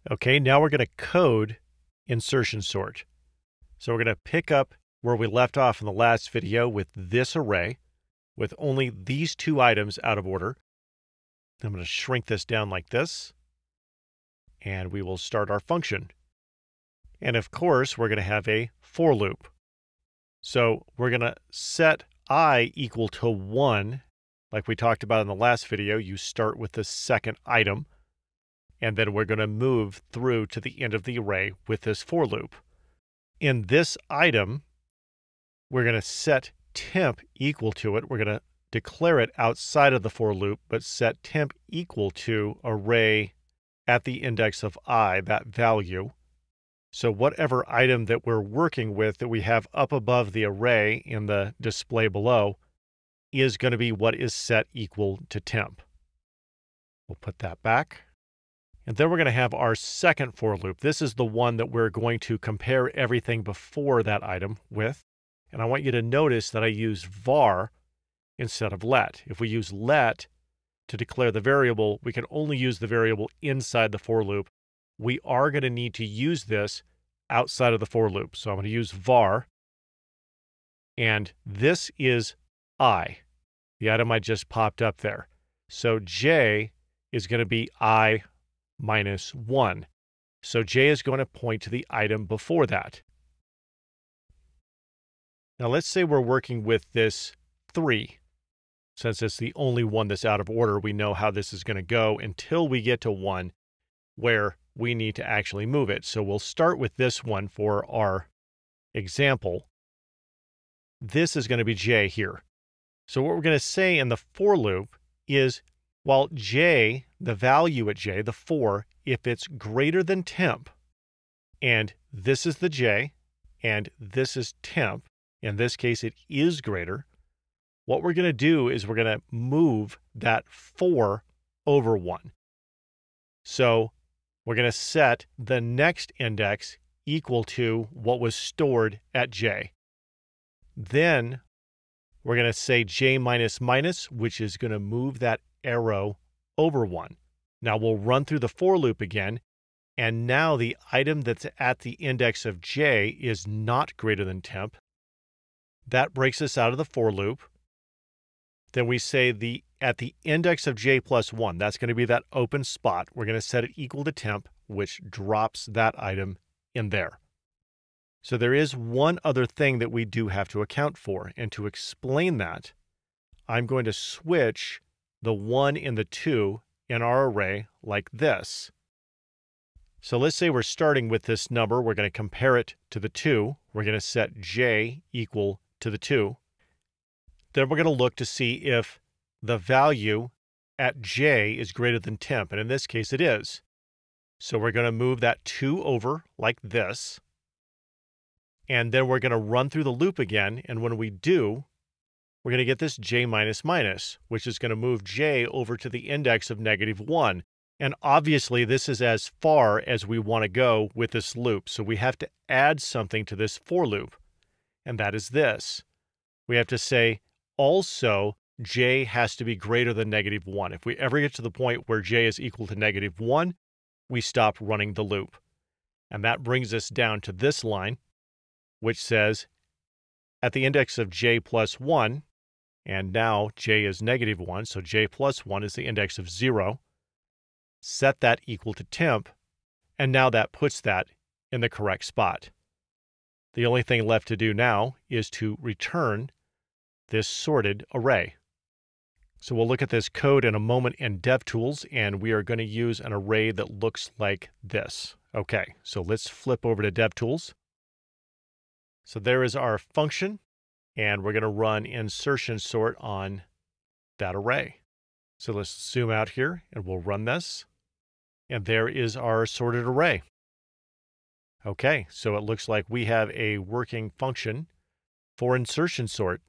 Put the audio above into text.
Okay, now we're going to code insertion sort. So we're going to pick up where we left off in the last video with this array with only these two items out of order. I'm going to shrink this down like this, and we will start our function. And of course, we're going to have a for loop. So we're going to set I equal to 1. Like we talked about in the last video, you start with the second item, and then we're going to move through to the end of the array with this for loop. In this item, we're going to set temp equal to it. We're going to declare it outside of the for loop, but set temp equal to array at the index of I, that value. So whatever item that we're working with that we have up above the array in the display below is going to be what is set equal to temp. We'll put that back. And then we're going to have our second for loop. This is the one that we're going to compare everything before that item with. And I want you to notice that I use var instead of let. If we use let to declare the variable, we can only use the variable inside the for loop. We are going to need to use this outside of the for loop. So I'm going to use var. And this is I, the item I just popped up there. So j is going to be I minus 1. So j is going to point to the item before that. Now let's say we're working with this 3. Since it's the only one that's out of order, we know how this is going to go until we get to 1 where we need to actually move it. So we'll start with this one for our example. This is going to be j here. So what we're going to say in the for loop is, while j, the value at j, the 4, if it's greater than temp, and this is the j, and this is temp, in this case it is greater, what we're going to do is we're going to move that 4 over 1. So we're going to set the next index equal to what was stored at j. Then we're going to say j minus minus, which is going to move that arrow over 1. Now we'll run through the for loop again, and now the item that's at the index of j is not greater than temp. That breaks us out of the for loop. Then we say at the index of j plus 1, that's going to be that open spot. We're going to set it equal to temp, which drops that item in there. So there is one other thing that we do have to account for, and to explain that, I'm going to switch the 1 and the 2 in our array like this. So let's say we're starting with this number. We're going to compare it to the 2. We're going to set j equal to the 2. Then we're going to look to see if the value at j is greater than temp, and in this case it is. So we're going to move that 2 over like this, and then we're going to run through the loop again, and when we do, we're going to get this j minus minus, which is going to move j over to the index of -1. And obviously this is as far as we want to go with this loop, so we have to add something to this for loop, and that is this. We have to say also j has to be greater than -1. If we ever get to the point where j is equal to -1, we stop running the loop. And that brings us down to this line, which says at the index of j plus 1, and now j is -1, so j plus 1 is the index of 0, set that equal to temp, and now that puts that in the correct spot. The only thing left to do now is to return this sorted array. So we'll look at this code in a moment in DevTools, and we are going to use an array that looks like this. Okay, so let's flip over to DevTools. So there is our function, and we're going to run insertion sort on that array. So let's zoom out here, and we'll run this. And there is our sorted array. Okay, so it looks like we have a working function for insertion sort.